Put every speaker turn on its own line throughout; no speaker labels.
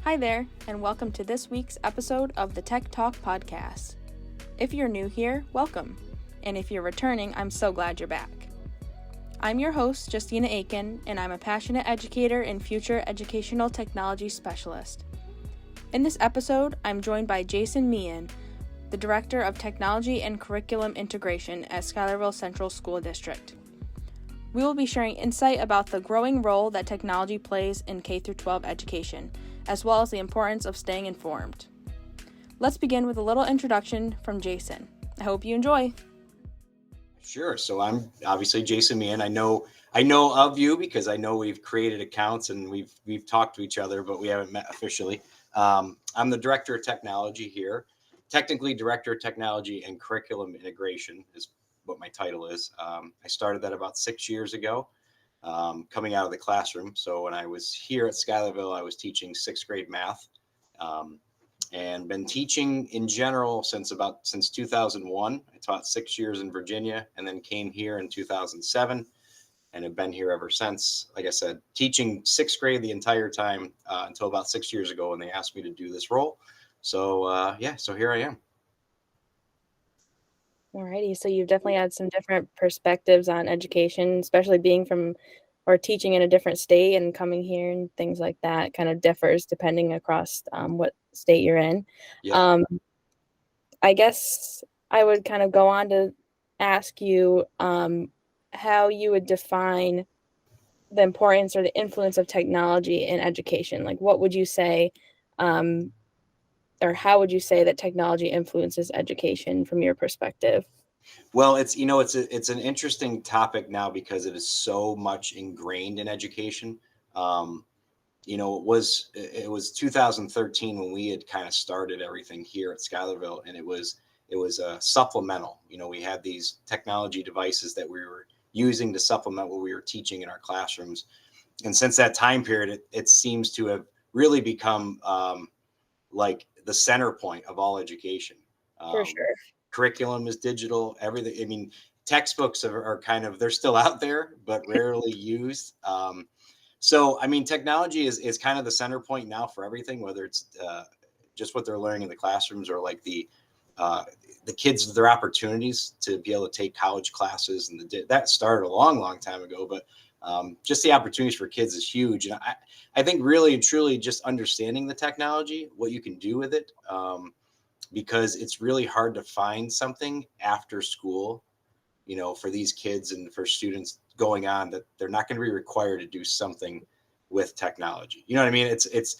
Hi there, and welcome to this week's episode of the Tech Talk podcast. If you're new here, welcome. And if you're returning, I'm so glad you're back. I'm your host, Justina Aiken, and I'm a passionate educator and future educational technology specialist. In this episode, I'm joined by Jason Mehan, the Director of Technology and Curriculum Integration at Schuylerville Central School District. We will be sharing insight about the growing role that technology plays in K-12 education, as well as the importance of staying informed. Let's begin with a little introduction from Jason. I hope you enjoy.
Sure. So I'm obviously Jason Mehan. I know of you because I know we've created accounts and we've talked to each other, but we haven't met officially. I'm the Director of Technology here. Technically, Director of Technology and Curriculum Integration is what my title is. I started that about 6 years ago. Coming out of the classroom. So when I was here at Schuylerville, I was teaching sixth grade math, and been teaching in general since 2001. I taught 6 years in Virginia and then came here in 2007 and have been here ever since. Like I said, teaching sixth grade the entire time until about 6 years ago when they asked me to do this role. So so here I am.
Alrighty, so you've definitely had some different perspectives on education, especially being from or teaching in a different state and coming here and things like that kind of differs depending across what state you're in.
Yeah.
I guess I would kind of go on to ask you how you would define the importance or the influence of technology in education. Like, what would you say, or how would you say that technology influences education from your perspective?
Well, it's an interesting topic now because it is so much ingrained in education. It was 2013 when we had kind of started everything here at Schuylerville, and it was supplemental. We had these technology devices that we were using to supplement what we were teaching in our classrooms, and since that time period, it seems to have really become like the center point of all education.
For sure.
Curriculum is digital. Everything. I mean, textbooks are kind of, they're still out there, but rarely used. So, I mean, technology is kind of the center point now for everything, whether it's just what they're learning in the classrooms or like the kids, their opportunities to be able to take college classes. And that started a long, long time ago, but just the opportunities for kids is huge. And I think really and truly just understanding the technology, what you can do with it, because it's really hard to find something after school, for these kids and for students going on that they're not going to be required to do something with technology. You know what I mean? It's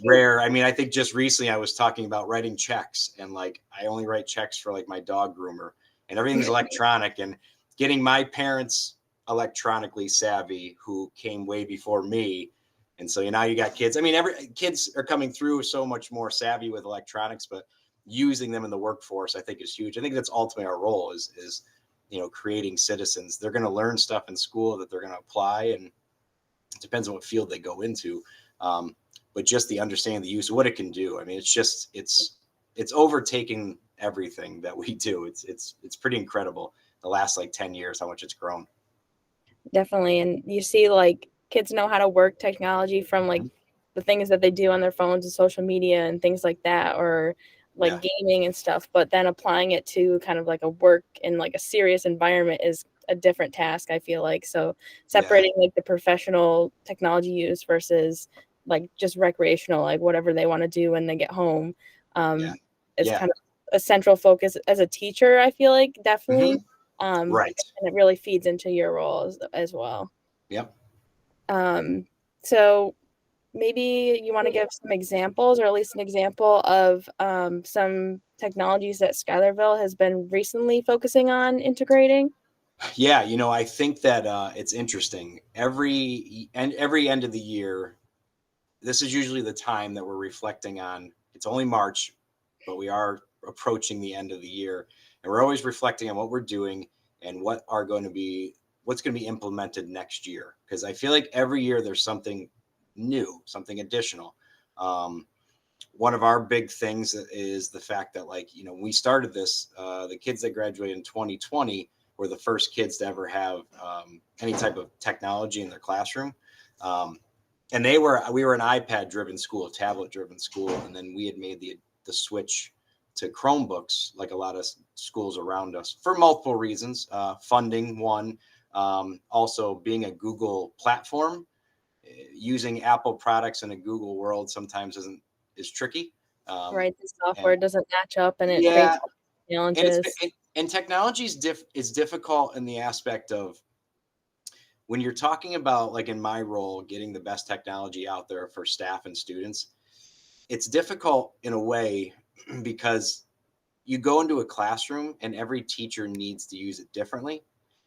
rare. I mean, I think just recently I was talking about writing checks, and like I only write checks for like my dog groomer, and everything's electronic, and getting my parents electronically savvy who came way before me. And so now you got kids. I mean, kids are coming through so much more savvy with electronics, but using them in the workforce, I think, is huge. I think that's ultimately our role is creating citizens. They're going to learn stuff in school that they're going to apply, and it depends on what field they go into. But just the understanding the use of what it can do. I mean, it's overtaking everything that we do. It's pretty incredible. The last like 10 years, how much it's grown.
Definitely. And you see like kids know how to work technology from like the things that they do on their phones and social media and things like that, or like gaming and stuff, but then applying it to kind of like a work in like a serious environment is a different task, I feel like. So separating like the professional technology use versus like just recreational, like whatever they want to do when they get home, is kind of a central focus as a teacher, I feel like, definitely.
Right.
And it really feeds into your role as well.
Yep.
So maybe you want to give some examples, or at least an example of some technologies that Schuylerville has been recently focusing on integrating.
Yeah, I think that it's interesting. Every end of the year, this is usually the time that we're reflecting on. It's only March, but we are approaching the end of the year, and we're always reflecting on what we're doing and what's going to be implemented next year. Because I feel like every year there's something new, something additional. One of our big things is the fact that, like, we started this, the kids that graduated in 2020 were the first kids to ever have any type of technology in their classroom. And we were an iPad driven school, a tablet driven school. And then we had made the switch to Chromebooks, like a lot of schools around us, for multiple reasons. Funding, one, also being a Google platform, using Apple products in a Google world sometimes is tricky.
Right. The
And
software doesn't match up and it
yeah,
creates
and
challenges.
and technology is difficult in the aspect of when you're talking about, like in my role, getting the best technology out there for staff and students. It's difficult in a way because you go into a classroom and every teacher needs to use it differently.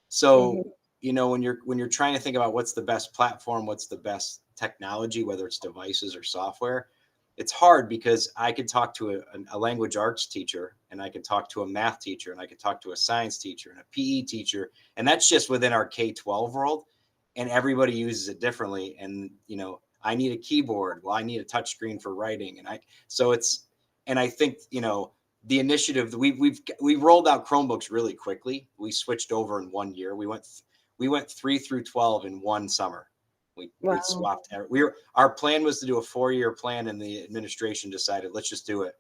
So,
Hmm.
when you're trying to think about what's the best platform, what's the best technology, whether it's devices or software, it's hard because I could talk to a language arts teacher, and I could talk to a math teacher, and I could talk to a science teacher and a PE teacher, and that's just within our K-12 world, and everybody uses it differently. And I need a keyboard. Well, I need a touch screen for writing, and I think the initiative that we rolled out Chromebooks really quickly. We switched over in 1 year. We went 3 through 12 in one summer. We
Wow.
swapped. Our plan was to do a 4-year plan, and the administration decided let's just do it.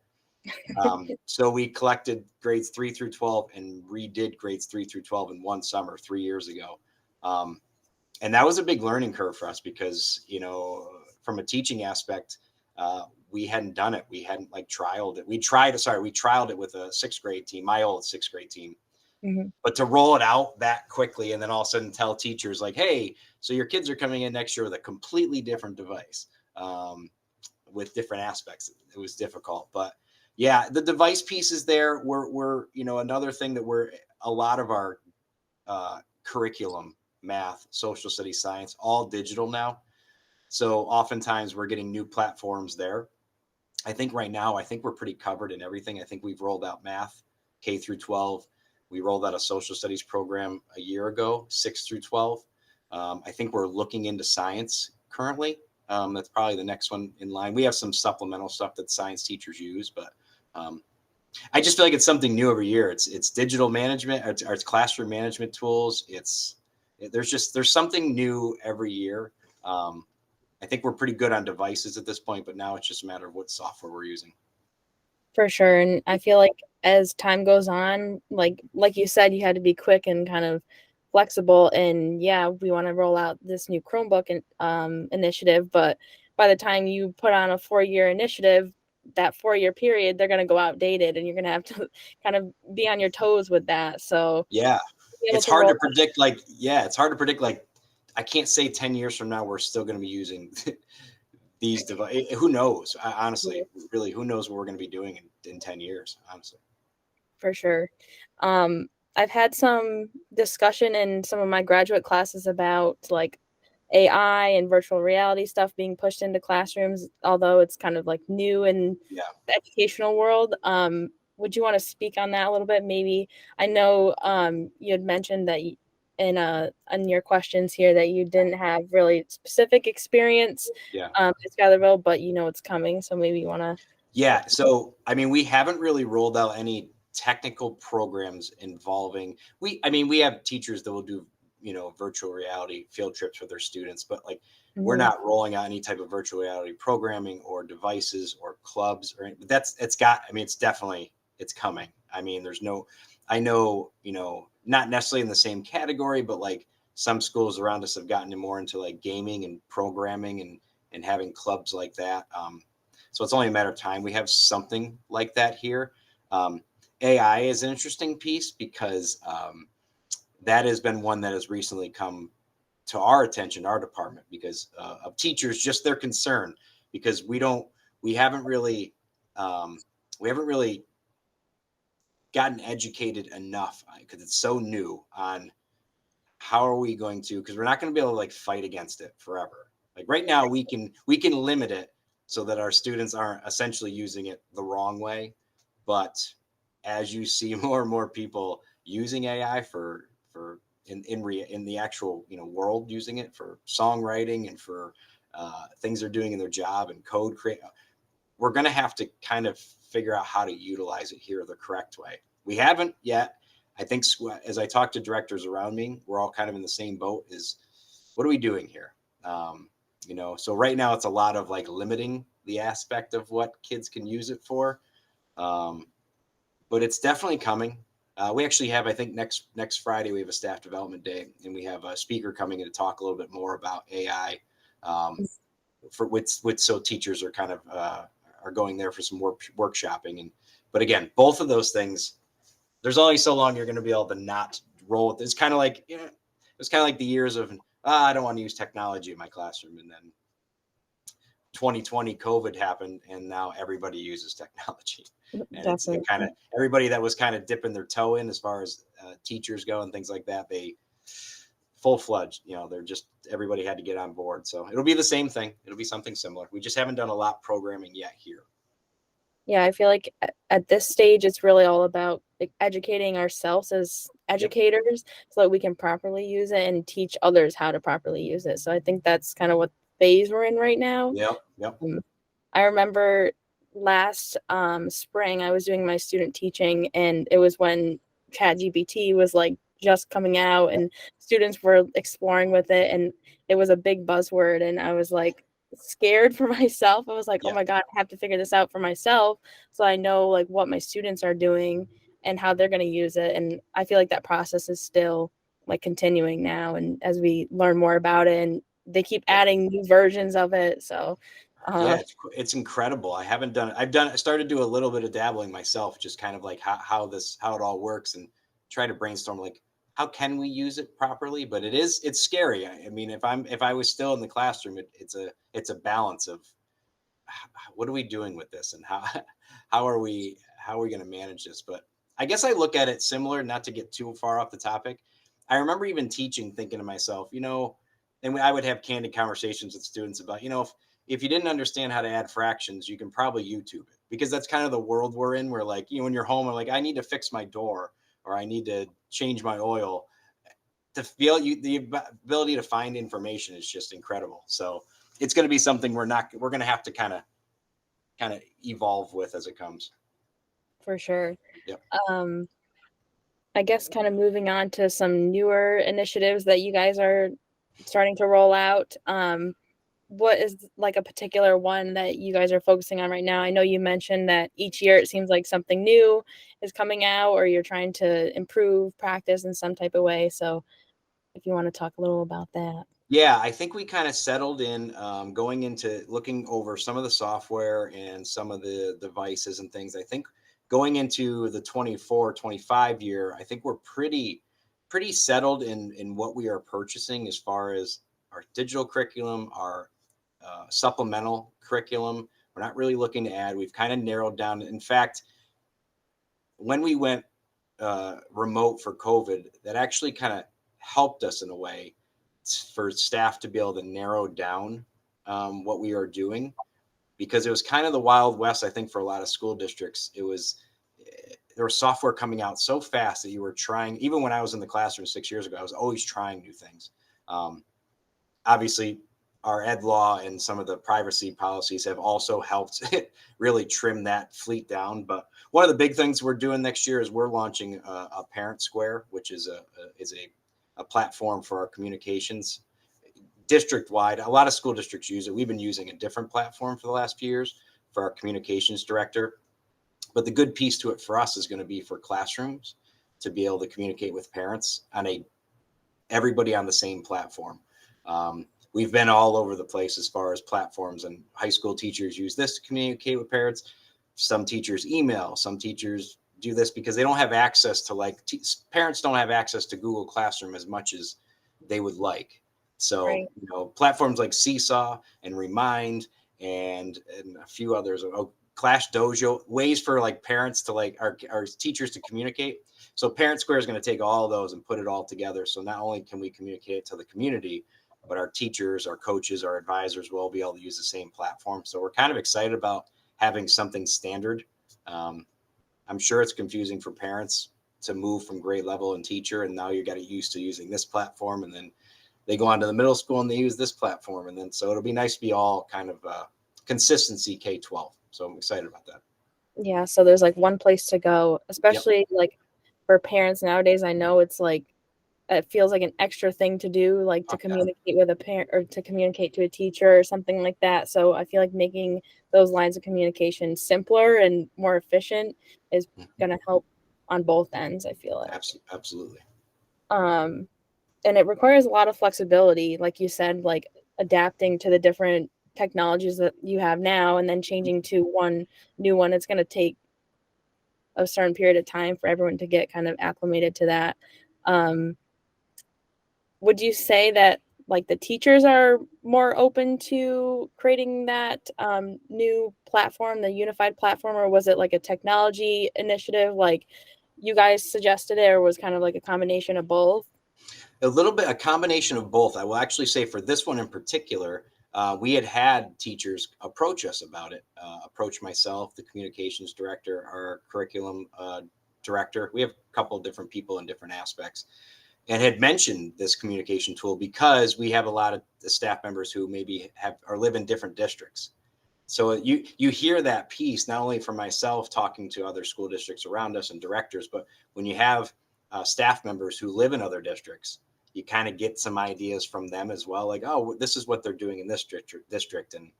So we collected grades 3 through 12 and redid grades 3 through 12 in one summer 3 years ago. And that was a big learning curve for us because from a teaching aspect, we hadn't done it. We hadn't trialed it. We trialed it with a sixth grade team, my old sixth grade team.
Hmm.
But to roll it out that quickly and then all of a sudden tell teachers like, hey, so your kids are coming in next year with a completely different device, with different aspects, it was difficult. But yeah, the device piece is there. We're another thing that a lot of our curriculum, math, social studies, science, all digital now. So oftentimes we're getting new platforms there. I think right now, we're pretty covered in everything. I think we've rolled out math, K through 12. We rolled out a social studies program a year ago, 6 through 12. I think we're looking into science currently. That's probably the next one in line. We have some supplemental stuff that science teachers use, but I just feel like it's something new every year. It's digital management, or it's classroom management tools. There's something new every year. I think we're pretty good on devices at this point, but now it's just a matter of what software we're using.
For sure. And I feel like as time goes on, like you said, you had to be quick and kind of flexible. And yeah, we want to roll out this new Chromebook initiative, but by the time you put on a 4-year initiative, that 4-year period, they're going to go outdated, and you're going to have to kind of be on your toes with that. So
Yeah,
be able
it's
to
hard
roll
to predict. It's hard to predict. I can't say 10 years from now we're still going to be using these devices. Who knows? Honestly, really, who knows what we're going to be doing in 10 years? Honestly.
for sure. Um, I've had some discussion in some of my graduate classes about like AI and virtual reality stuff being pushed into classrooms, although it's kind of like new in
Yeah.
the educational world. Would you want to speak on that a little bit? Maybe I know you had mentioned that in your questions here that you didn't have really specific experience
Yeah.
at Schuylerville, but you know it's coming, so maybe you want to.
Yeah. So, we haven't really rolled out any technical programs involving, we have teachers that will do, virtual reality field trips with their students, but we're
Mhm.
not rolling out any type of virtual reality programming or devices or clubs or it's definitely, it's coming. I know, not necessarily in the same category, but some schools around us have gotten more into gaming and programming and having clubs like that. So it's only a matter of time. We have something like that here. Um, AI is an interesting piece because that has been one that has recently come to our attention, our department, because of teachers, just their concern, because we haven't really, we haven't really gotten educated enough because it's so new on how are we going to, because we're not going to be able to fight against it forever. Right now we can limit it so that our students aren't essentially using it the wrong way. But as you see more and more people using AI in the actual world, using it for songwriting and for things they're doing in their job and code create, we're going to have to kind of figure out how to utilize it here the correct way. We haven't yet. I think as I talk to directors around me, we're all kind of in the same boat. Is what are we doing here? So right now it's a lot of like limiting the aspect of what kids can use it for. But it's definitely coming. We actually have, I think next Friday, we have a staff development day, and we have a speaker coming in to talk a little bit more about AI. So teachers are kind of are going there for some workshopping. But again, both of those things, there's only so long you're going to be able to not roll with it. It's kind of like the years of I don't want to use technology in my classroom, and then 2020 COVID happened, and now everybody uses technology. And it's kind of everybody that was kind of dipping their toe in as far as teachers go and things like that. They full-fledged, they're just, everybody had to get on board. So it'll be the same thing. It'll be something similar. We just haven't done a lot programming yet here.
Yeah, I feel like at this stage, it's really all about educating ourselves as educators so that we can properly use it and teach others how to properly use it. So I think that's kind of what phase we're in right now.
Yep.
I remember last spring, I was doing my student teaching, and it was when ChatGPT was like just coming out and students were exploring with it, and it was a big buzzword, and I was like scared for myself. I was like, oh my God, I have to figure this out for myself so I know like what my students are doing and how they're going to use it. And I feel like that process is still like continuing now, and as we learn more about it, and they keep adding new versions of it. So
it's incredible. I haven't done it. I started to do a little bit of dabbling myself, just kind of like how it all works, and try to brainstorm like how can we use it properly. But it's scary. I mean, if I was still in the classroom, it's a balance of what are we doing with this, and how are we going to manage this. But I guess I look at it similar, not to get too far off the topic. I remember even teaching, thinking to myself, and I would have candid conversations with students about, if you didn't understand how to add fractions, you can probably YouTube it, because that's kind of the world we're in, where like, when you're home, and like, I need to fix my door, or I need to change my oil. To feel the ability to find information is just incredible. So it's going to be something we're going to have to kind of evolve with as it comes.
For sure.
Yep.
I guess kind of moving on to some newer initiatives that you guys are starting to roll out. What is like a particular one that you guys are focusing on right now? I know you mentioned that each year it seems like something new is coming out, or you're trying to improve practice in some type of way. So if you want to talk a little about that.
Yeah, I think we kind of settled in going into looking over some of the software and some of the devices and things. I think going into the 24-25 year, I think we're pretty settled in what we are purchasing as far as our digital curriculum, our supplemental curriculum. We're not really looking to add. We've kind of narrowed down. In fact, when we went remote for COVID, that actually kind of helped us in a way for staff to be able to narrow down what we are doing, because it was kind of the Wild West. I think for a lot of school districts, there was software coming out so fast that you were trying. Even when I was in the classroom 6 years ago, I was always trying new things. Obviously, our ed law and some of the privacy policies have also helped really trim that fleet down. But one of the big things we're doing next year is we're launching a Parent Square, which is a platform for our communications district-wide. A lot of school districts use it. We've been using a different platform for the last few years for our communications director. But the good piece to it for us is going to be for classrooms to be able to communicate with parents on everybody on the same platform. We've been all over the place as far as platforms, and high school teachers use this to communicate with parents. Some teachers email, some teachers do this because they don't have access to parents don't have access to Google Classroom as much as they would like. So,
Right.
Platforms like Seesaw and Remind and a few others, Clash Dojo, ways for like parents to our teachers to communicate. So Parent Square is going to take all of those and put it all together. So not only can we communicate to the community, but our teachers, our coaches, our advisors will all be able to use the same platform. So we're kind of excited about having something standard. I'm sure it's confusing for parents to move from grade level and teacher, and now you got used to using this platform, and then they go on to the middle school and they use this platform, and then so it'll be nice to be all kind of consistency K-12. So I'm excited about that.
Yeah, so there's like one place to go, especially like for parents nowadays. I know it's like it feels like an extra thing to do, like to
Oh, yeah.
communicate with a parent or to communicate to a teacher or something like that. So I feel like making those lines of communication simpler and more efficient is
Mhm.
going to help on both ends, I feel like.
Absolutely.
Um, and it requires a lot of flexibility, like you said, like adapting to the different technologies that you have now and then changing to one new one. It's going to take a certain period of time for everyone to get kind of acclimated to that. Um, would you say that like the teachers are more open to creating that new platform, the unified platform, or was it like a technology initiative like you guys suggested it, or was kind of like a combination of both?
A combination of both. I will actually say for this one in particular, we had teachers approach us about it, approach myself, the communications director, our curriculum director. We have a couple of different people in different aspects, and had mentioned this communication tool because we have a lot of the staff members who maybe have or live in different districts. So you hear that piece not only from myself talking to other school districts around us and directors, but when you have staff members who live in other districts, you kind of get some ideas from them as well. Like, oh, this is what they're doing in this district, and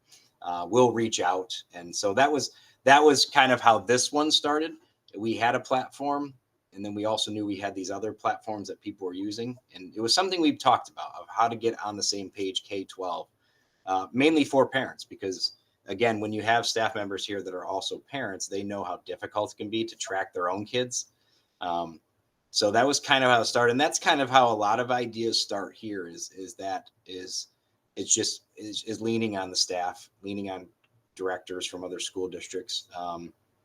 we'll reach out. And so that was kind of how this one started. We had a platform, and then we also knew we had these other platforms that people were using, and it was something we've talked about of how to get on the same page K-12, mainly for parents, because again, when you have staff members here that are also parents, they know how difficult it can be to track their own kids. Um, so that was kind of how it started, and that's kind of how a lot of ideas start here. It's just leaning on the staff, leaning on directors from other school districts,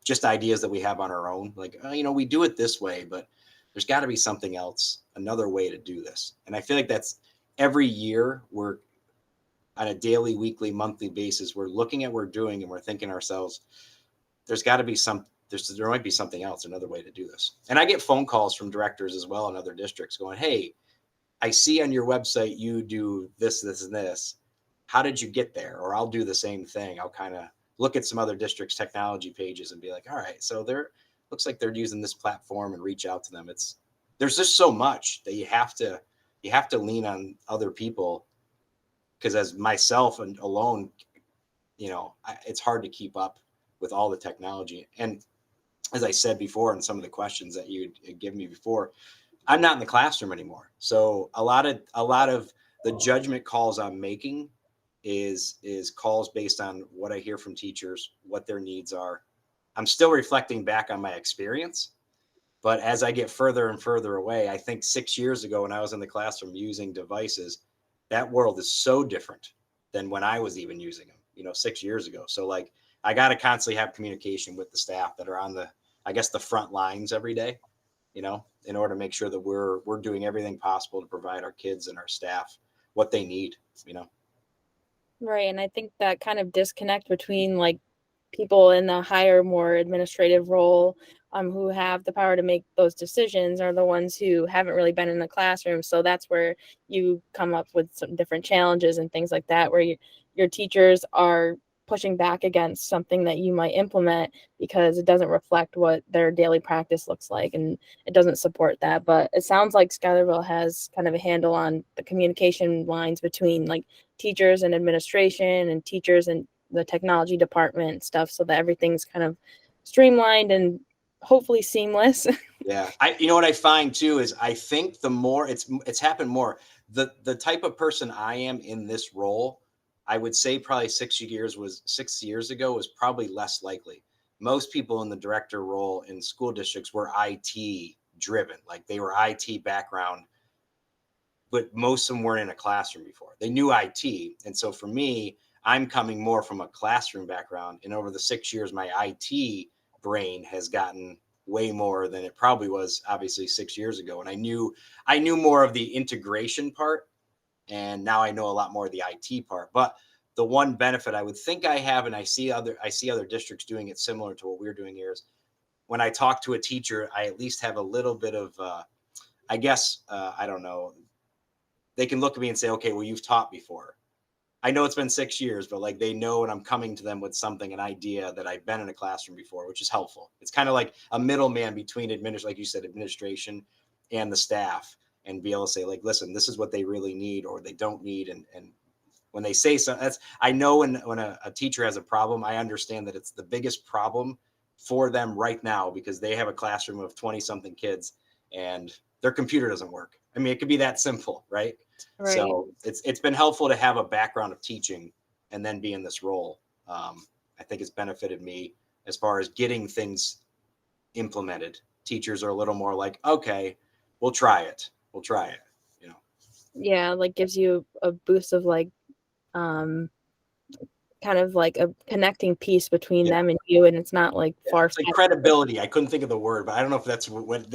just ideas that we have on our own. Like, we do it this way, but there's got to be something else, another way to do this. And I feel like that's every year we're on a daily, weekly, monthly basis, we're looking at what we're doing and we're thinking ourselves, there's got to be there might be something else, another way to do this. And I get phone calls from directors as well in other districts going, hey, I see on your website you do this, this, and this. How did you get there? Or I'll do the same thing. I'll kind of look at some other districts' technology pages and be like, all right, so looks like they're using this platform, and reach out to them. There's just so much that you have to lean on other people, because as myself and alone, it's hard to keep up with all the technology. And as I said before, in some of the questions that you had given me before, I'm not in the classroom anymore. So a lot of the judgment calls I'm making is calls based on what I hear from teachers, what their needs are. I'm still reflecting back on my experience, but as I get further and further away, I think 6 years ago when I was in the classroom using devices, that world is so different than when I was even using them, 6 years ago. So like I got to constantly have communication with the staff that are on the front lines every day, in order to make sure that we're doing everything possible to provide our kids and our staff what they need.
Right. And I think that kind of disconnect between like people in the higher, more administrative role, who have the power to make those decisions are the ones who haven't really been in the classroom. So that's where you come up with some different challenges and things like that, where your teachers are pushing back against something that you might implement because it doesn't reflect what their daily practice looks like and it doesn't support that. But it sounds like Schuylerville has kind of a handle on the communication lines between like teachers and administration and teachers and the technology department and stuff, so that everything's kind of streamlined and hopefully seamless.
Yeah, what I find too is I think the more it's happened more, the type of person I am in this role, I would say probably 6 years ago was probably less likely. Most people in the director role in school districts were IT driven, like they were IT background, but most of them weren't in a classroom before. They knew IT. And so for me, I'm coming more from a classroom background. And over the 6 years, my IT brain has gotten way more than it probably was obviously 6 years ago. And I knew more of the integration part. And now I know a lot more of the IT part. But the one benefit I would think I have, and I see other districts doing it similar to what we're doing here, is when I talk to a teacher, I at least have a little bit of, I don't know, they can look at me and say, okay, well, you've taught before. I know it's been 6 years, but like they know, and I'm coming to them with something, an idea that I've been in a classroom before, which is helpful. It's kind of like a middleman between like you said, administration and the staff. and be able to say, like, listen, this is what they really need or they don't need. And when they say so, I know when a teacher has a problem, I understand that it's the biggest problem for them right now because they have a classroom of 20 something kids and their computer doesn't work. I mean, it could be that simple, right? So it's been helpful to have a background of teaching and then be in this role. I think it's benefited me as far as getting things implemented. Teachers are a little more like, okay, we'll try it.
Yeah, like gives you a boost of like kind of like a connecting piece between them and you, and it's not like
it's like credibility. I couldn't think of the word, but I don't know if that's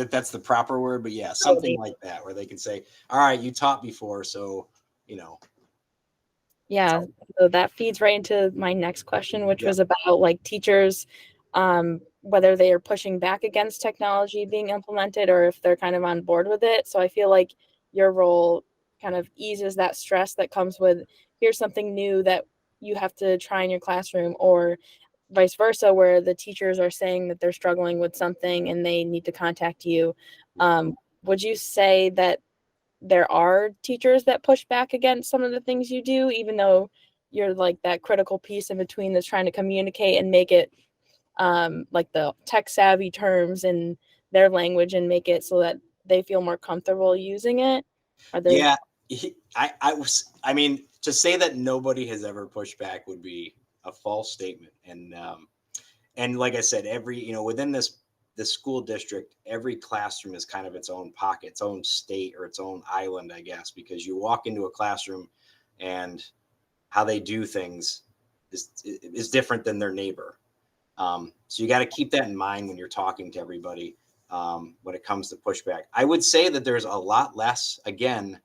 that's the proper word, but yeah, something like that where they can say, all right, you taught before, so
Yeah, so that feeds right into my next question, which was about like teachers, whether they are pushing back against technology being implemented or if they're kind of on board with it. So I feel like your role kind of eases that stress that comes with here's something new that you have to try in your classroom, or vice versa, where the teachers are saying that they're struggling with something and they need to contact you. Would you say that there are teachers that push back against some of the things you do, even though you're like that critical piece in between that's trying to communicate and make it like the tech savvy terms in their language and make it so that they feel more comfortable using it?
Yeah, I mean, to say that nobody has ever pushed back would be a false statement. And like I said, within this school district, every classroom is kind of its own pocket, its own state or its own island, I guess, because you walk into a classroom and how they do things is different than their neighbor. So you got to keep that in mind when you're talking to everybody when it comes to pushback. I would say that there's a lot less, again,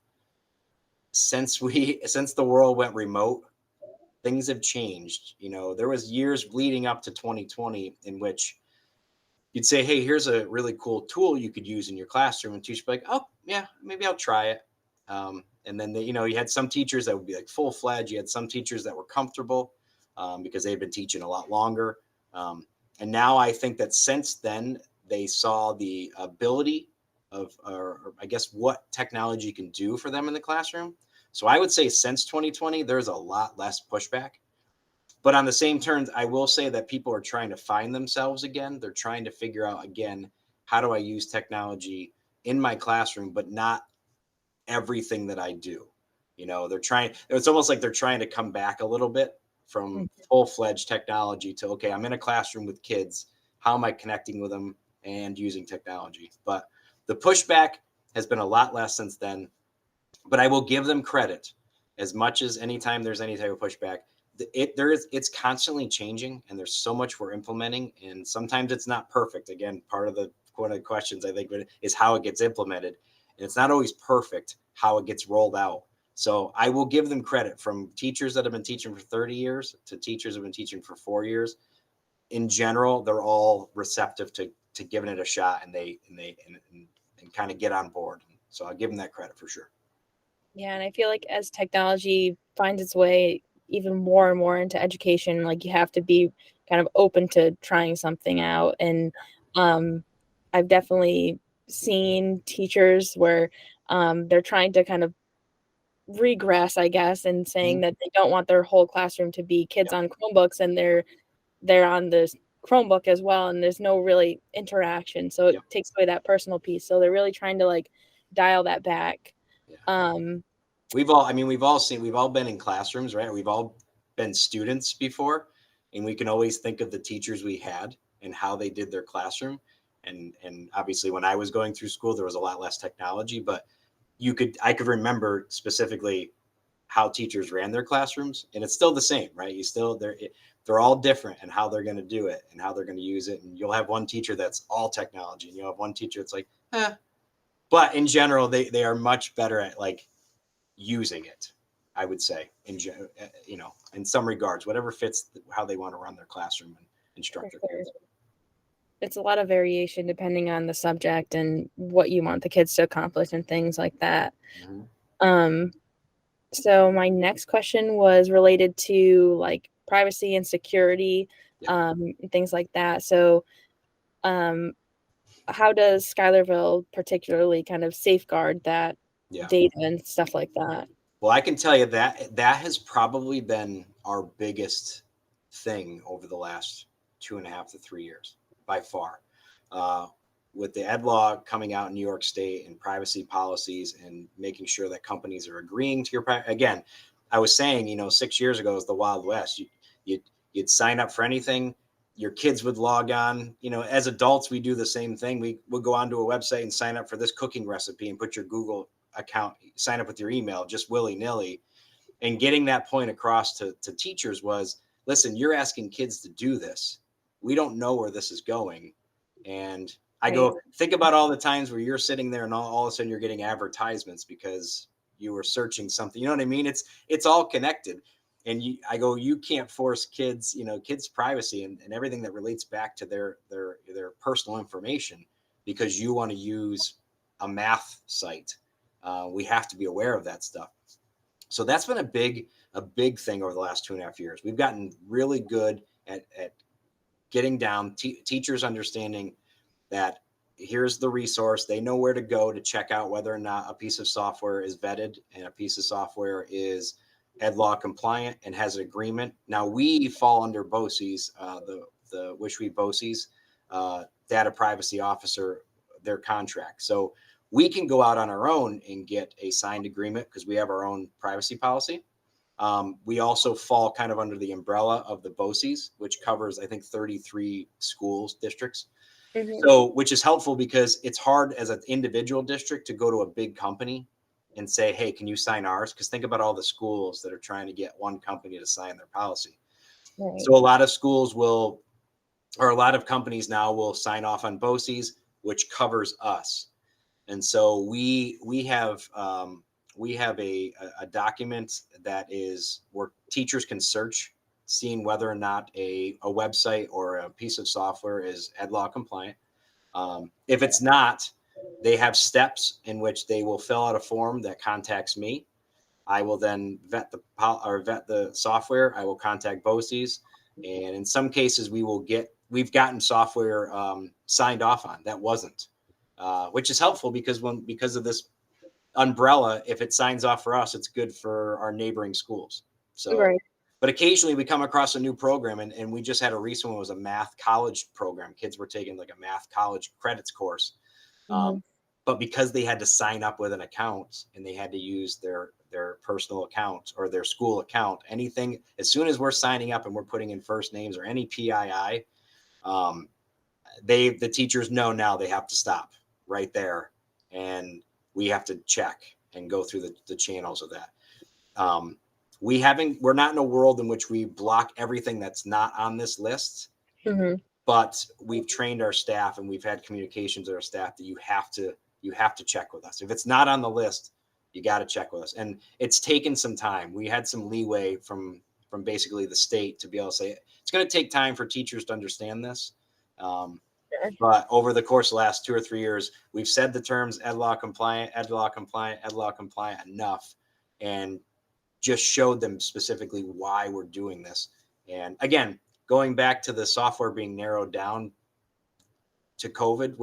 since the world went remote. Things have changed. There was years leading up to 2020 in which you'd say, hey, here's a really cool tool you could use in your classroom. And teachers would be like, oh, yeah, maybe I'll try it. And then, you had some teachers that would be like full fledged. You had some teachers that were comfortable because they've been teaching a lot longer. And now I think that since then, they saw the ability of, or I guess, what technology can do for them in the classroom. So I would say since 2020, there's a lot less pushback. But on the same terms, I will say that people are trying to find themselves again. They're trying to figure out, again, how do I use technology in my classroom, but not everything that I do. It's almost like they're trying to come back a little bit from full-fledged technology to, okay, I'm in a classroom with kids. How am I connecting with them and using technology? But the pushback has been a lot less since then. But I will give them credit. As much as anytime there's any type of pushback, it's constantly changing, and there's so much we're implementing, and sometimes it's not perfect. Again, part of the questions I think is how it gets implemented, and it's not always perfect how it gets rolled out. So I will give them credit, from teachers that have been teaching for 30 years to teachers who have been teaching for 4 years. In general, they're all receptive to giving it a shot, and they kind of get on board. So I'll give them that credit for sure.
Yeah, and I feel like as technology finds its way even more and more into education, like you have to be kind of open to trying something out. And I've definitely seen teachers where they're trying to kind of regress, I guess, and saying that they don't want their whole classroom to be kids on Chromebooks, and they're on this Chromebook as well, and there's no really interaction. So it takes away that personal piece. So they're really trying to like dial that back.
We've all been in classrooms, right? We've all been students before, and we can always think of the teachers we had and how they did their classroom. And obviously when I was going through school, there was a lot less technology, but I could remember specifically how teachers ran their classrooms, and it's still the same, right? They're all different and how they're going to do it and how they're going to use it. And you'll have one teacher that's all technology, and you'll have one teacher that's like, but in general, they are much better at like using it, I would say, in some regards, whatever fits how they want to run their classroom and instruct their kids.
It's a lot of variation depending on the subject and what you want the kids to accomplish and things like that. So my next question was related to like privacy and security, and things like that. So how does Schuylerville particularly kind of safeguard that
Yeah.
data and stuff like that?
Well, I can tell you that that has probably been our biggest thing over the last 2.5 to 3 years by far. Uh, with the ed law coming out in New York State and privacy policies and making sure that companies are agreeing to your again, I was saying, 6 years ago was the Wild West. You'd sign up for anything. Your kids would log on. As adults, we do the same thing. We would go onto a website and sign up for this cooking recipe and put your Google account, sign up with your email just willy-nilly. And getting that point across to teachers was, listen, you're asking kids to do this. We don't know where this is going. And I go, think about all the times where you're sitting there and all of a sudden you're getting advertisements because you were searching something. You know what I mean? It's all connected. And I go, you can't force kids, kids' privacy and everything that relates back to their personal information because you want to use a math site. We have to be aware of that stuff. So that's been a big thing over the last 2.5 years. We've gotten really good at getting down teachers understanding that here's the resource. They know where to go to check out whether or not a piece of software is vetted and a piece of software is ed law compliant and has an agreement. Now we fall under BOCES, the WSHW-BOCES data privacy officer, their contract. So we can go out on our own and get a signed agreement because we have our own privacy policy. We also fall kind of under the umbrella of the BOCES, which covers, I think, 33 schools districts. Mm-hmm. So, which is helpful because it's hard as an individual district to go to a big company and say, hey, can you sign ours? Because think about all the schools that are trying to get one company to sign their policy. Right. So a lot of schools will, or a lot of companies now will sign off on BOCES, which covers us. And so we have a document that is where teachers can search, seeing whether or not a website or a piece of software is ed law compliant. If it's not, they have steps in which they will fill out a form that contacts me. I will then vet the software. I will contact BOCES, and in some cases we've gotten software signed off on that wasn't. Which is helpful because of this umbrella, if it signs off for us, it's good for our neighboring schools. So, right. But occasionally we come across a new program, and we just had a recent one. It was a math college program. Kids were taking like a math college credits course. Mm-hmm. But because they had to sign up with an account and they had to use their personal account or their school account, anything, as soon as we're signing up and we're putting in first names or any PII, the teachers know now they have to stop right there, and we have to check and go through the channels of that. We're not in a world in which we block everything that's not on this list, mm-hmm. but we've trained our staff and we've had communications with our staff that you have to check with us. If it's not on the list, you got to check with us. And it's taken some time. We had some leeway from basically the state to be able to say it's going to take time for teachers to understand this. But over the course of the last 2 or 3 years, we've said the terms ed law compliant, ed law compliant, ed law compliant enough, and just showed them specifically why we're doing this. And again, going back to the software being narrowed down to COVID,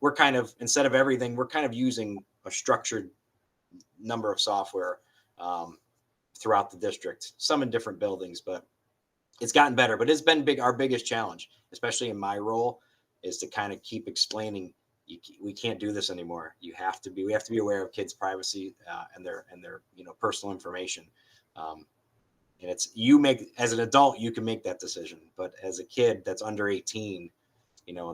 we're kind of, instead of everything, we're kind of using a structured number of software throughout the district, some in different buildings, but it's gotten better. But it's been our biggest challenge, especially in my role, is to kind of keep explaining we can't do this anymore. We have to be aware of kids' privacy and their personal information. And it's as an adult, you can make that decision, but as a kid that's under 18,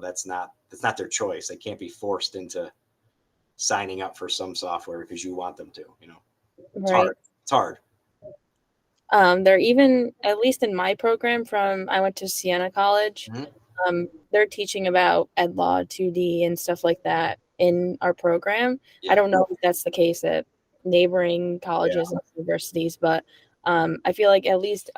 that's not their choice. They can't be forced into signing up for some software because you want them to. It's
right.
hard. It's hard.
They're even, at least in my program I went to Siena College. Mm-hmm. They're teaching about ed law 2D and stuff like that in our program. Yeah. I don't know if that's the case at neighboring colleges and universities, but I feel like at least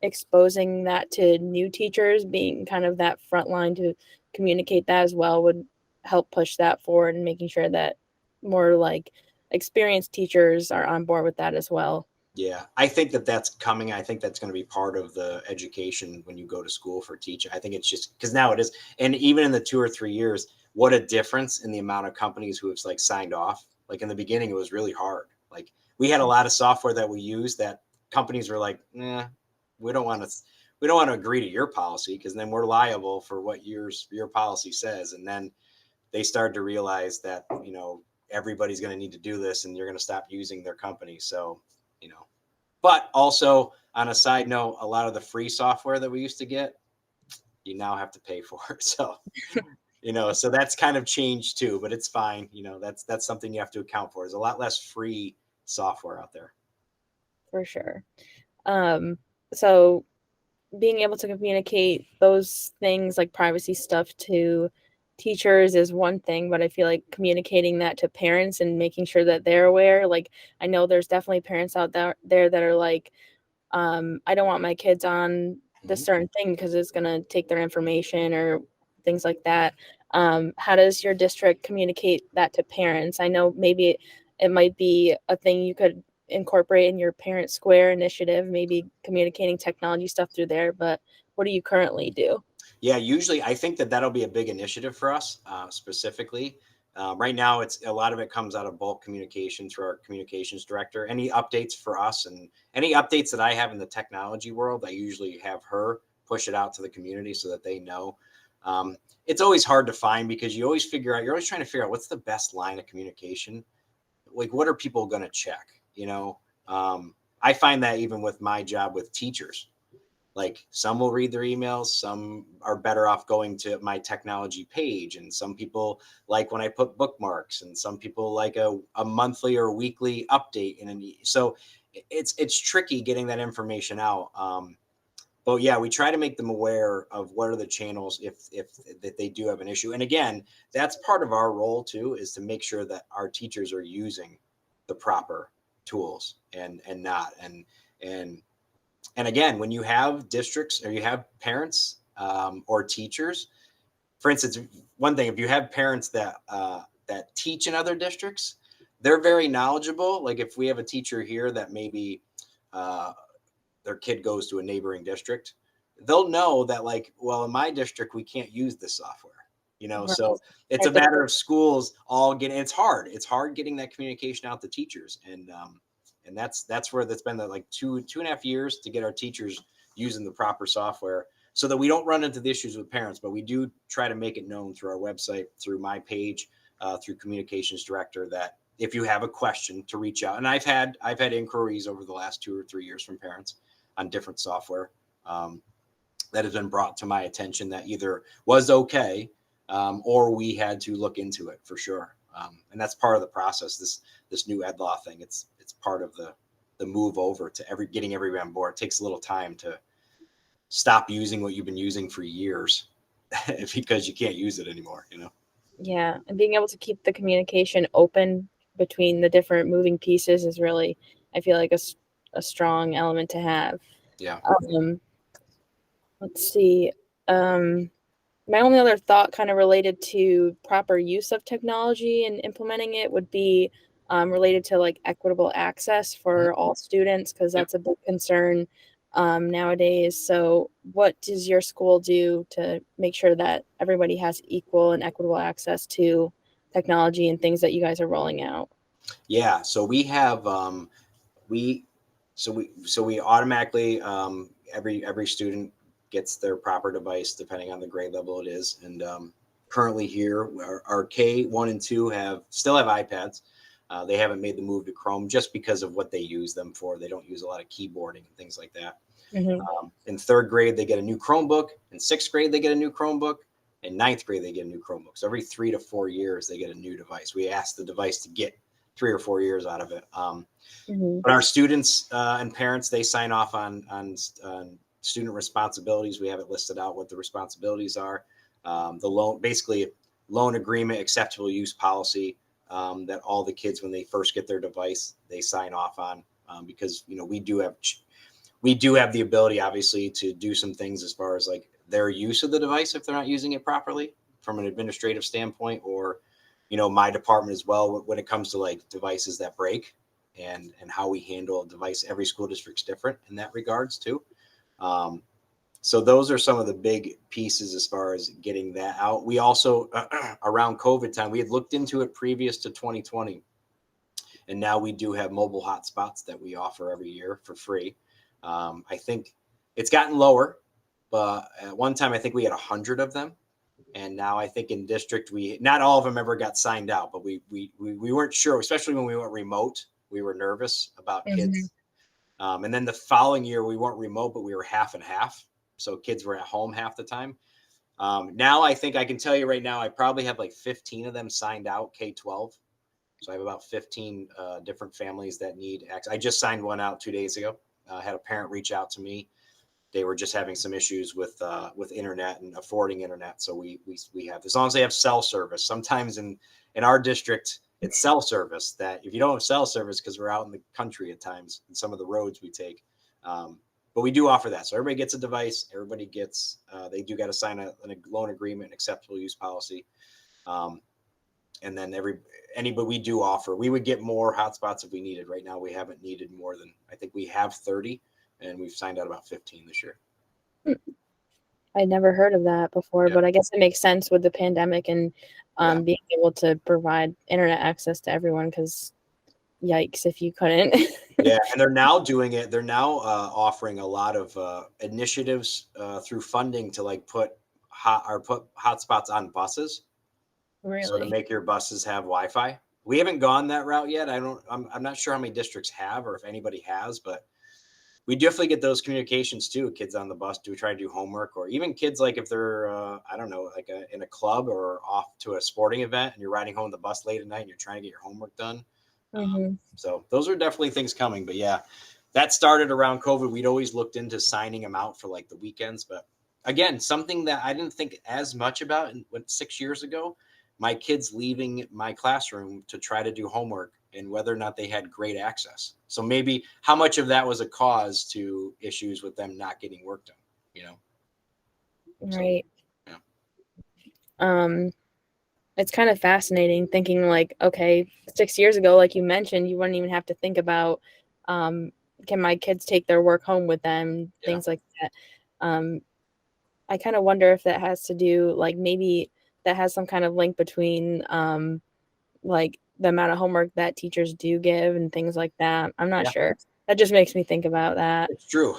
exposing that to new teachers, being kind of that front line to communicate that as well, would help push that forward, and making sure that more like experienced teachers are on board with that as well.
Yeah, I think that's coming. I think that's going to be part of the education when you go to school for teaching. I think it's just because now it is. And even in the 2 or 3 years, what a difference in the amount of companies who have like signed off. Like in the beginning, it was really hard. Like we had a lot of software that we used that companies were like, we don't want to agree to your policy because then we're liable for what your policy says. And then they started to realize that, everybody's going to need to do this and you're going to stop using their company. So, but also on a side note, a lot of the free software that we used to get, you now have to pay for it. So, so that's kind of changed too, but it's fine. That's something you have to account for. There's a lot less free software out there.
For sure. So being able to communicate those things like privacy stuff to teachers is one thing, but I feel like communicating that to parents and making sure that they're aware, like I know there's definitely parents out there that are like, I don't want my kids on this certain thing because it's going to take their information or things like that. How does your district communicate that to parents? I know maybe it might be a thing you could incorporate in your Parent Square initiative, maybe communicating technology stuff through there, but what do you currently do?
Yeah, usually I think that'll be a big initiative for us specifically. Right now, it's a lot of it comes out of bulk communication through our communications director. Any updates for us and any updates that I have in the technology world, I usually have her push it out to the community so that they know. It's always hard to find because you're always trying to figure out what's the best line of communication. Like, what are people going to check? I find that even with my job with teachers, like some will read their emails, some are better off going to my technology page, and some people like when I put bookmarks, and some people like a monthly or weekly update. So it's tricky getting that information out. But yeah, we try to make them aware of what are the channels if that they do have an issue. And again, that's part of our role too, is to make sure that our teachers are using the proper tools and again, when you have districts or you have parents or teachers, for instance, one thing, if you have parents that teach in other districts, they're very knowledgeable. Like if we have a teacher here that maybe their kid goes to a neighboring district, they'll know that like, well, in my district, we can't use this software,
Right.
So it's a matter of schools all getting, it's hard getting that communication out to teachers. And that's where that's been like two and a half years to get our teachers using the proper software so that we don't run into the issues with parents, but we do try to make it known through our website, through my page, through communications director, that if you have a question to reach out. And I've had inquiries over the last 2 or 3 years from parents on different software that has been brought to my attention that either was okay or we had to look into it for sure. And that's part of the process. This new ed law thing. It's part of the move over to getting everybody on board. It takes a little time to stop using what you've been using for years because you can't use it anymore.
Yeah, and being able to keep the communication open between the different moving pieces is really, I feel like a strong element to have.
Yeah.
Let's see. My only other thought kind of related to proper use of technology and implementing it would be related to like equitable access for all students, because that's a big concern nowadays. So what does your school do to make sure that everybody has equal and equitable access to technology and things that you guys are rolling out?
Yeah. So we have we automatically every student gets their proper device depending on the grade level it is. And currently here, our K1 and 2 still have iPads. They haven't made the move to Chrome just because of what they use them for. They don't use a lot of keyboarding and things like that.
Mm-hmm.
In third grade, they get a new Chromebook. In sixth grade, they get a new Chromebook. In ninth grade, they get a new Chromebook. So every 3 to 4 years, they get a new device. We ask the device to get 3 or 4 years out of it. But our students and parents, they sign off on student responsibilities. We have it listed out what the responsibilities are. The loan agreement, acceptable use policy that all the kids, when they first get their device, they sign off on because we do have the ability, obviously, to do some things as far as like their use of the device if they're not using it properly from an administrative standpoint, or my department as well when it comes to like devices that break and how we handle a device. Every school district's different in that regards too. So those are some of the big pieces as far as getting that out. We also, around COVID time, we had looked into it previous to 2020. And now we do have mobile hotspots that we offer every year for free. I think it's gotten lower, but at one time I think we had 100 of them, and now I think in district we not all of them ever got signed out, but we weren't sure, especially when we went remote. We were nervous about kids, and then the following year we weren't remote, but we were half and half, so kids were at home half the time. Now I think I can tell you right now I probably have like 15 of them signed out K-12. So I have about 15 different families that need access. I just signed one out 2 days ago. Had a parent reach out to me. They were just having some issues with internet and affording internet. So we have, as long as they have cell service. Sometimes in our district, it's cell service that if you don't have cell service, because we're out in the country at times and some of the roads we take. But we do offer that. So everybody gets a device. Everybody gets, they do got to sign a loan agreement, acceptable use policy. And then anybody we do offer, we would get more hotspots if we needed. Right now, we haven't needed more than, I think we have 30, and we've signed out about 15 this year.
I never heard of that before, but I guess it makes sense with the pandemic and being able to provide internet access to everyone, because yikes if you couldn't.
Yeah, and they're now doing it. They're now offering a lot of initiatives through funding to like put hotspots on buses.
Really?
So to make your buses have Wi-Fi. We haven't gone that route yet. I'm not sure how many districts have or if anybody has, but we definitely get those communications too. Kids on the bus do try to do homework, or even kids like if they're I don't know, like in a club or off to a sporting event and you're riding home the bus late at night and you're trying to get your homework done. So those are definitely things coming. But yeah, that started around COVID. We'd always looked into signing them out for like the weekends, but again, something that I didn't think as much about 6 years ago. My kids leaving my classroom to try to do homework and whether or not they had great access. So maybe how much of that was a cause to issues with them not getting work done,
Right.
So, yeah.
It's kind of fascinating thinking like, okay, 6 years ago, like you mentioned, you wouldn't even have to think about, can my kids take their work home with them, things like that. I kind of wonder if that has to do, like maybe that has some kind of link between like the amount of homework that teachers do give and things like that. I'm not sure. That just makes me think about that.
It's true.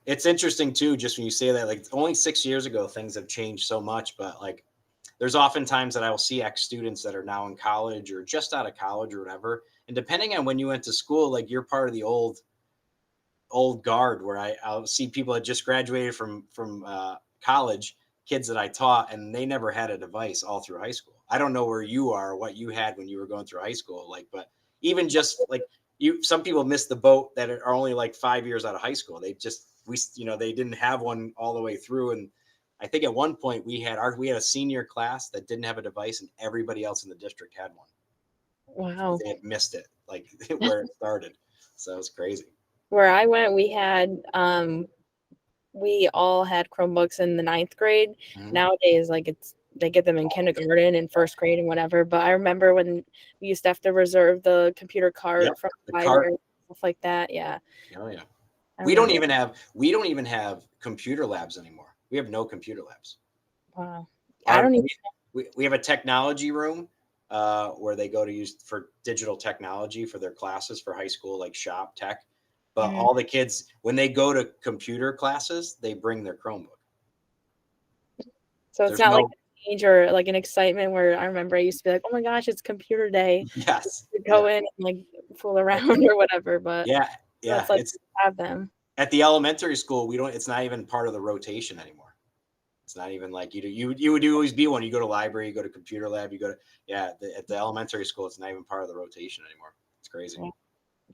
It's interesting too, just when you say that, like only 6 years ago, things have changed so much, but like there's often times that I will see ex-students that are now in college or just out of college or whatever. And depending on when you went to school, like you're part of the old guard where I'll see people that just graduated from college, kids that I taught, and they never had a device all through high school. I don't know where you are, what you had when you were going through high school, like, but even just like some people miss the boat that are only like 5 years out of high school. They didn't have one all the way through. And I think at one point we had a senior class that didn't have a device and everybody else in the district had one.
Wow.
They had missed it, like where it started. So it's crazy.
Where I went, we all had Chromebooks in the 9th grade. Nowadays, like they get them in kindergarten and 1st grade and whatever. But I remember when we used to have to reserve the computer card from the library, stuff like that. Yeah.
Oh yeah. We don't even have computer labs anymore. We have no computer labs.
Wow.
We have a technology room where they go to use for digital technology for their classes for high school, like shop tech. But all the kids, when they go to computer classes, they bring their Chromebook.
So it's not like a change or like an excitement where I remember I used to be like, oh my gosh, it's computer day.
Yes.
Go in and like fool around or whatever. But it's like
it's
have them.
At the elementary school, it's not even part of the rotation anymore. It's not even like you would always be one. You go to library, you go to computer lab, you go to at the elementary school, it's not even part of the rotation anymore. It's crazy.
Yeah,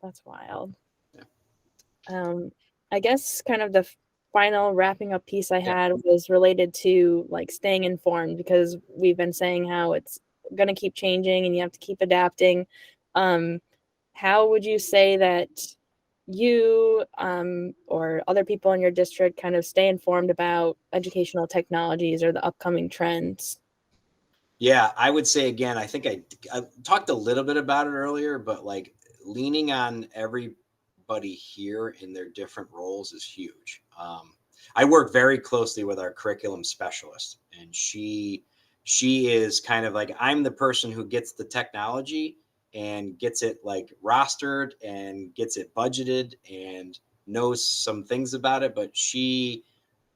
that's wild.
Yeah.
I guess kind of the final wrapping up piece I had was related to like staying informed, because we've been saying how it's going to keep changing and you have to keep adapting. How would you say that you or other people in your district kind of stay informed about educational technologies or the upcoming trends?
Yeah, I would say again, I think I talked a little bit about it earlier, but like leaning on everybody here in their different roles is huge. I work very closely with our curriculum specialist, and she is kind of like, I'm the person who gets the technology and gets it like rostered and gets it budgeted and knows some things about it, but she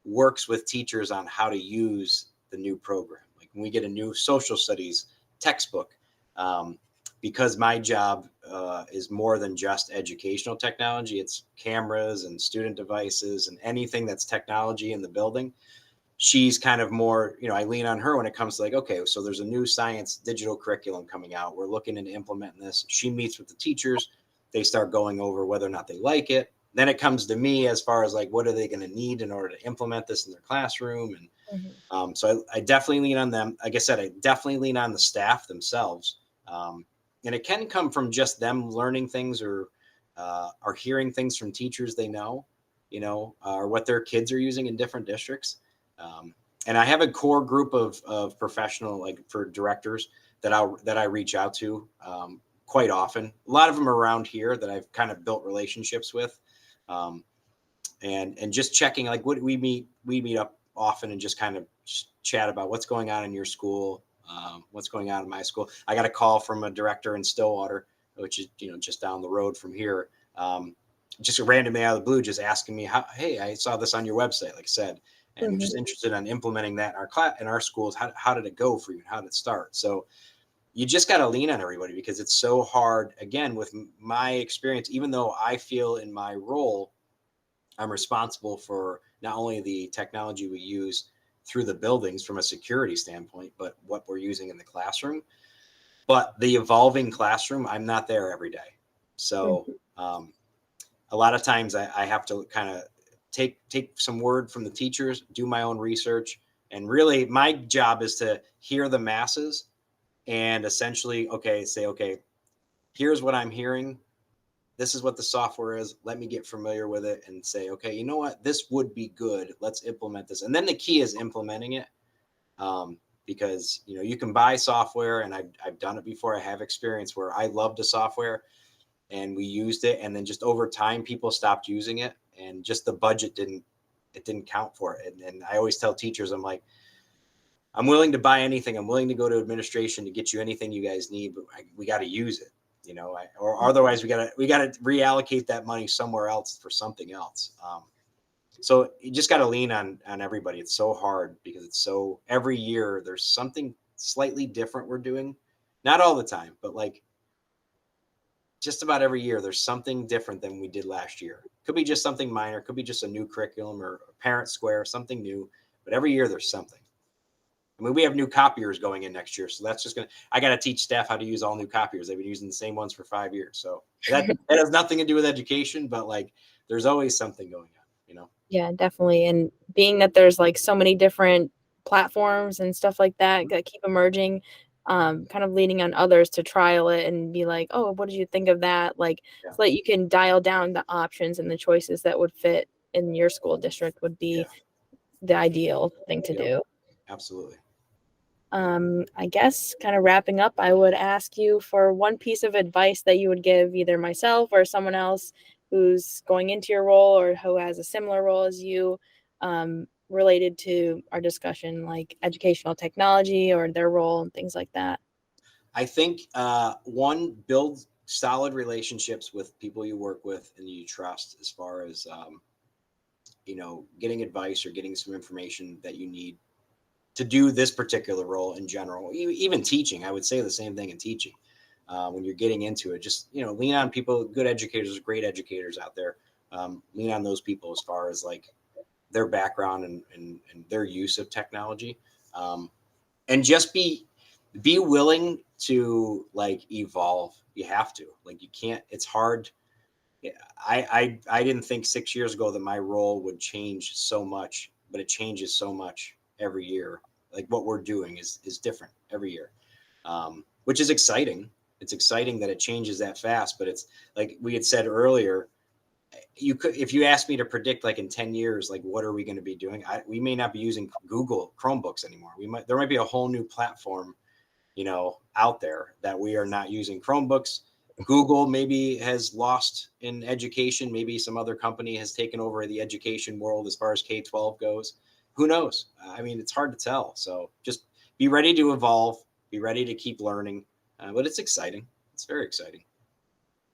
works with teachers on how to use the new program. Like when we get a new social studies textbook, because my job is more than just educational technology, it's cameras and student devices and anything that's technology in the building. She's kind of more, I lean on her when it comes to like, okay, so there's a new science digital curriculum coming out. We're looking into implementing this. She meets with the teachers. They start going over whether or not they like it. Then it comes to me as far as like, what are they going to need in order to implement this in their classroom? And so I definitely lean on them. Like I said, I definitely lean on the staff themselves. And it can come from just them learning things or hearing things from teachers they know, or what their kids are using in different districts. And I have a core group of professional, like for directors that I reach out to quite often. A lot of them around here that I've kind of built relationships with, and just checking, like, what we meet up often and just kind of chat about what's going on in your school, what's going on in my school. I got a call from a director in Stillwater, which is just down the road from here. Just randomly out of the blue, just asking me, hey, I saw this on your website, like I said, and just interested in implementing that in our schools. How did it go for you? How did it start? So you just got to lean on everybody, because it's so hard. Again, with my experience, even though I feel in my role, I'm responsible for not only the technology we use through the buildings from a security standpoint, but what we're using in the classroom. But the evolving classroom, I'm not there every day. So a lot of times I have to kind of take some word from the teachers, do my own research. And really my job is to hear the masses and essentially, say, here's what I'm hearing. This is what the software is. Let me get familiar with it and say, okay, you know what? This would be good. Let's implement this. And then the key is implementing it. Because, you can buy software, and I've done it before. I have experience where I loved a software and we used it, and then just over time, people stopped using it, and just the budget didn't count for it. And I always tell teachers, I'm like, I'm willing to buy anything. I'm willing to go to administration to get you anything you guys need, but we got to use it, or otherwise we got to reallocate that money somewhere else for something else. So you just got to lean on everybody. It's so hard because every year there's something slightly different we're doing. Not all the time, but like just about every year there's something different than we did last year. Could be just something minor, could be just a new curriculum or a parent square, something new, but every year there's something. I mean, we have new copiers going in next year, so that's just I got to teach staff how to use all new copiers. They've been using the same ones for 5 years. So that has nothing to do with education, but like there's always something going on,
Yeah, definitely. And being that there's like so many different platforms and stuff like that keep emerging, kind of leaning on others to trial it and be like, oh, what did you think of that? Like, so that you can dial down the options and the choices that would fit in your school district would be the ideal thing to do.
Absolutely.
I guess kind of wrapping up, I would ask you for one piece of advice that you would give either myself or someone else who's going into your role or who has a similar role as you, related to our discussion, like educational technology or their role and things like that.
I think one, build solid relationships with people you work with and you trust, as far as getting advice or getting some information that you need to do this particular role in general. Even teaching, I would say the same thing in teaching. When you're getting into it, just lean on people, good educators, great educators out there. Lean on those people as far as like their background and their use of technology, and just be willing to like evolve. You have to, like, you can't, it's hard. I didn't think 6 years ago that my role would change so much, but it changes so much every year. Like what we're doing is different every year, which is exciting. It's exciting that it changes that fast, but it's like we had said earlier, if you ask me to predict like in 10 years, like what are we going to be doing? We may not be using Google Chromebooks anymore. There might be a whole new platform, out there that we are not using Chromebooks. Google maybe has lost in education. Maybe some other company has taken over the education world as far as K-12 goes. Who knows? I mean, it's hard to tell. So just be ready to evolve, be ready to keep learning. But it's exciting. It's very exciting.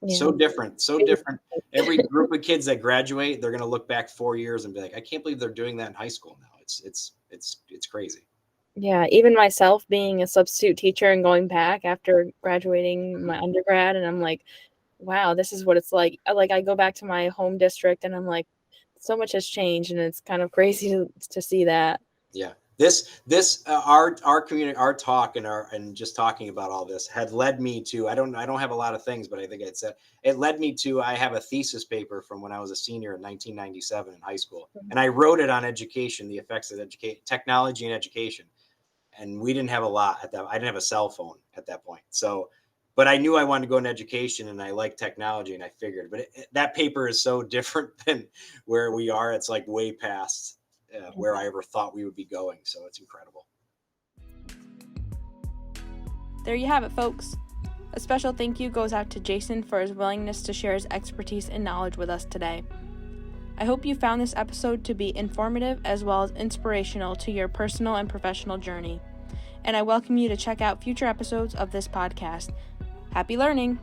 Yeah.
So different, so different. Every group of kids that graduate, they're going to look back 4 years and be like, I can't believe they're doing that in high school now. It's crazy.
Yeah, even myself being a substitute teacher and going back after graduating my undergrad, and I'm like, wow, this is what it's like. Like, I go back to my home district and I'm like, so much has changed, and it's kind of crazy to see that.
Yeah. This our community, our talk and just talking about all this had led me to, I don't have a lot of things, but I think it led me to, I have a thesis paper from when I was a senior in 1997 in high school, and I wrote it on education, the effects of technology and education. And we didn't have a lot at that. I didn't have a cell phone at that point. So, but I knew I wanted to go into education and I like technology, and I figured, but that paper is so different than where we are. It's like way past where I ever thought we would be going. So it's incredible.
There you have it, folks. A special thank you goes out to Jason for his willingness to share his expertise and knowledge with us today. I hope you found this episode to be informative as well as inspirational to your personal and professional journey. And I welcome you to check out future episodes of this podcast. Happy learning!